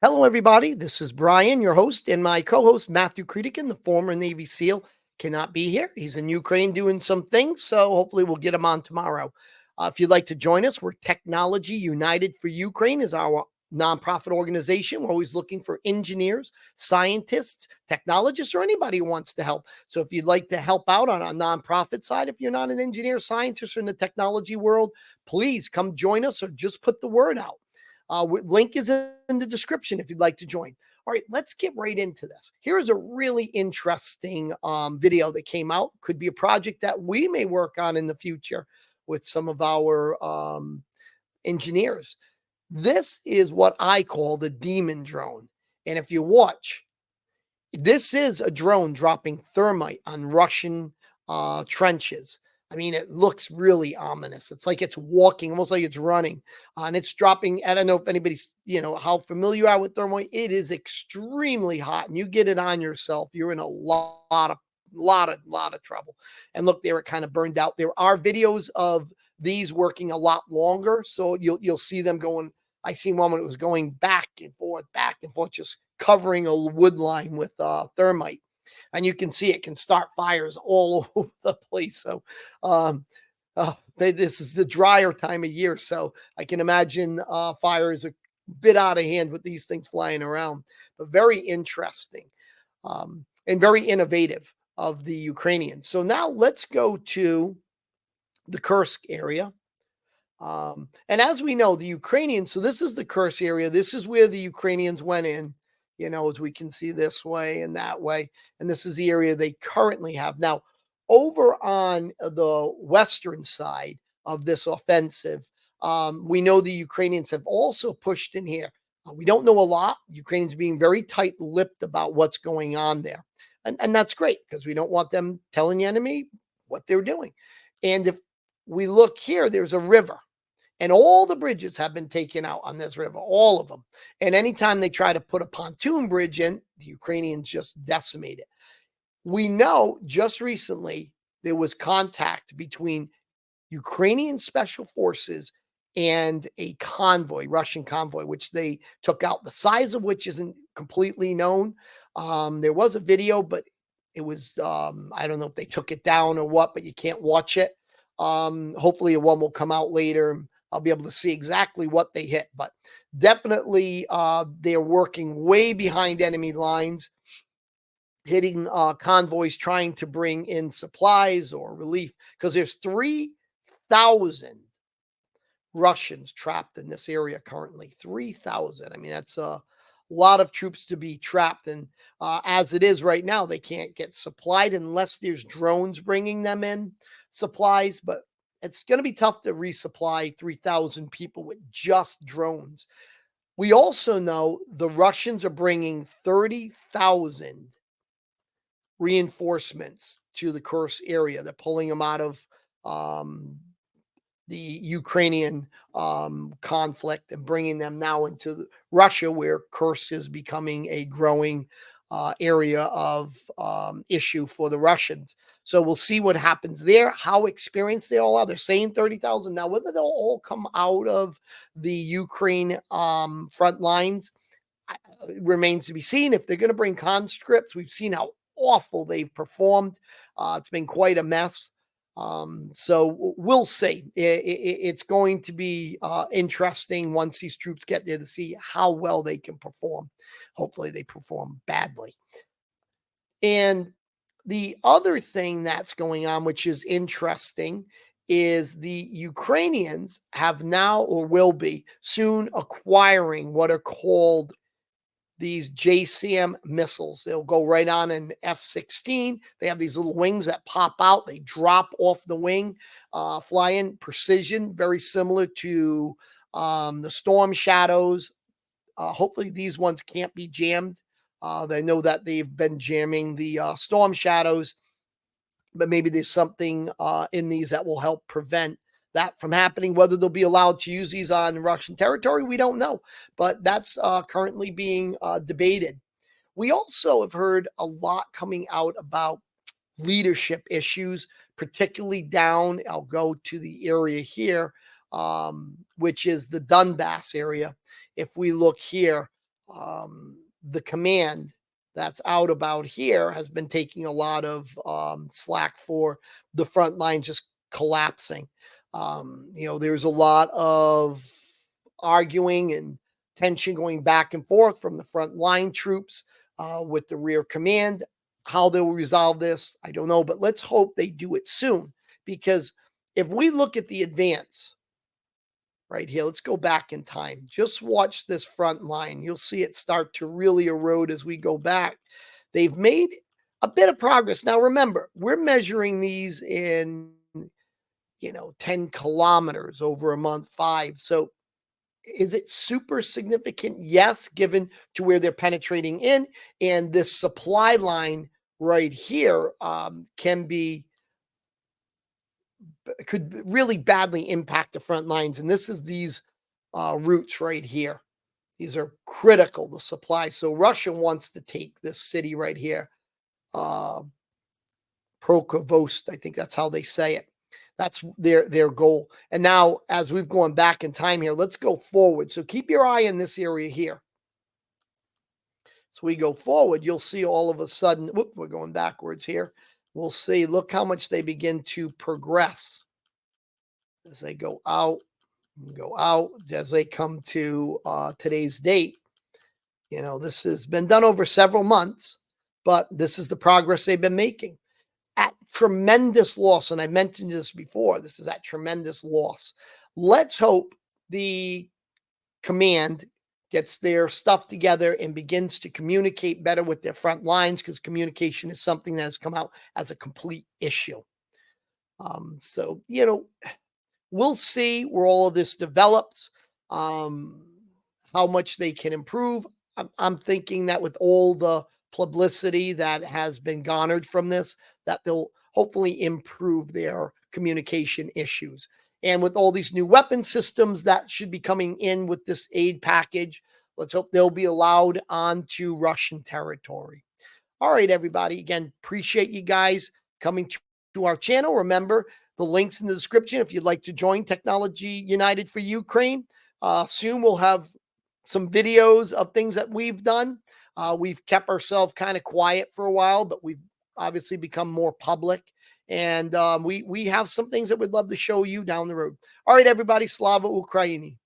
Hello, everybody. This is Brian, your host, and my co host, Matthew Kretikin, the former Navy SEAL, cannot be here. He's in Ukraine doing some things, so hopefully we'll get him on tomorrow. If you'd like to join us, we're Technology United for Ukraine is our nonprofit organization. We're always looking for engineers, scientists, technologists, or anybody who wants to help. So if you'd like to help out on a nonprofit side, if you're not an engineer, scientist, or in the technology world, please come join us or just put the word out. Link is in the description if you'd like to join. All right, let's get right into this. Here's a really interesting video that came out. Could be a project that we may work on in the future with some of our engineers. This is what I call the demon drone. And if you watch, this is a drone dropping thermite on Russian trenches. I mean, it looks really ominous. It's like it's walking, almost like it's running, and it's dropping. I don't know if anybody's, how familiar you are with thermite. It is extremely hot, and you get it on yourself, you're in a lot of trouble. And look, there it kind of burned out. There are videos of these working a lot longer, so you'll see them going. I seen one when it was going back and forth, just covering a wood line with thermite, and you can see it can start fires all over the place. So, this is the drier time of year, so I can imagine fire is a bit out of hand with these things flying around. But very interesting and very innovative of the Ukrainians. So now let's go to the Kursk area. And as we know, the Ukrainians, so this is the Kursk area. This is where the Ukrainians went in, as we can see this way and that way. And this is the area they currently have. Now, over on the western side of this offensive, we know the Ukrainians have also pushed in here. We don't know a lot. Ukrainians being very tight lipped about what's going on there. And that's great because we don't want them telling the enemy what they're doing. And if we look here, there's a river. And all the bridges have been taken out on this river, all of them. And anytime they try to put a pontoon bridge in, the Ukrainians just decimate it. We know just recently there was contact between Ukrainian special forces and a convoy, Russian convoy, which they took out, the size of which isn't completely known. There was a video, but it was, I don't know if they took it down or what, but you can't watch it. Hopefully one will come out later. I'll be able to see exactly what they hit, but definitely they're working way behind enemy lines, hitting convoys, trying to bring in supplies or relief, because there's 3,000 Russians trapped in this area currently. 3,000. I mean, that's a lot of troops to be trapped. And as it is right now, they can't get supplied unless there's drones bringing them in supplies. But it's going to be tough to resupply 3,000 people with just drones. We also know the Russians are bringing 30,000 reinforcements to the Kursk area. They're pulling them out of the Ukrainian conflict and bringing them now into Russia, where Kursk is becoming a growing area of issue for the Russians. So we'll see what happens there, how experienced they all are. They're saying 30,000. Now, whether they'll all come out of the Ukraine front lines remains to be seen. If they're going to bring conscripts, we've seen how awful they've performed. It's been quite a mess. So we'll see. It's going to be interesting once these troops get there to see how well they can perform. Hopefully they perform badly. And the other thing that's going on, which is interesting, is the Ukrainians have now or will be soon acquiring what are called these JCM missiles. They'll go right on an F-16. They have these little wings that pop out. They drop off the wing, fly in precision, very similar to the Storm Shadows. Hopefully these ones can't be jammed. They know that they've been jamming the Storm Shadows, but maybe there's something in these that will help prevent that from happening. Whether they'll be allowed to use these on Russian territory, we don't know, but that's currently being debated. We also have heard a lot coming out about leadership issues, particularly down, I'll go to the area here, which is the Donbass area. If we look here, the command that's out about here has been taking a lot of slack for the front line just collapsing. There's a lot of arguing and tension going back and forth from the front line troops with the rear command. How they'll resolve this, I don't know, but let's hope they do it soon, because if we look at the advance right here, let's go back in time. Just watch this front line. You'll see it start to really erode as we go back. They've made a bit of progress. Now, remember, we're measuring these in, 10 kilometers over a month, 5. So is it super significant? Yes, given to where they're penetrating in. And this supply line right here could really badly impact the front lines. And this is these routes right here. These are critical to supply. So Russia wants to take this city right here, uh, Prokhovost. I think that's how they say it. That's their goal. And now, as we've gone back in time here, let's go forward. So keep your eye in this area here. So we go forward, you'll see all of a sudden, whoop, we're going backwards here. We'll see, look how much they begin to progress as they go out, as they come to today's date. This has been done over several months, but this is the progress they've been making at tremendous loss. And I mentioned this before, this is at tremendous loss. Let's hope the command gets their stuff together and begins to communicate better with their front lines, because communication is something that has come out as a complete issue. So, we'll see where all of this develops, how much they can improve. I'm thinking that with all the publicity that has been garnered from this, that they'll hopefully improve their communication issues. And with all these new weapon systems that should be coming in with this aid package, let's hope they'll be allowed onto Russian territory. All right, everybody. Again, appreciate you guys coming to our channel. Remember, the links in the description if you'd like to join Technology United for Ukraine. Soon we'll have some videos of things that we've done. We've kept ourselves kind of quiet for a while, but we've obviously become more public. And we have some things that we'd love to show you down the road. All right, everybody. Slava Ukraini.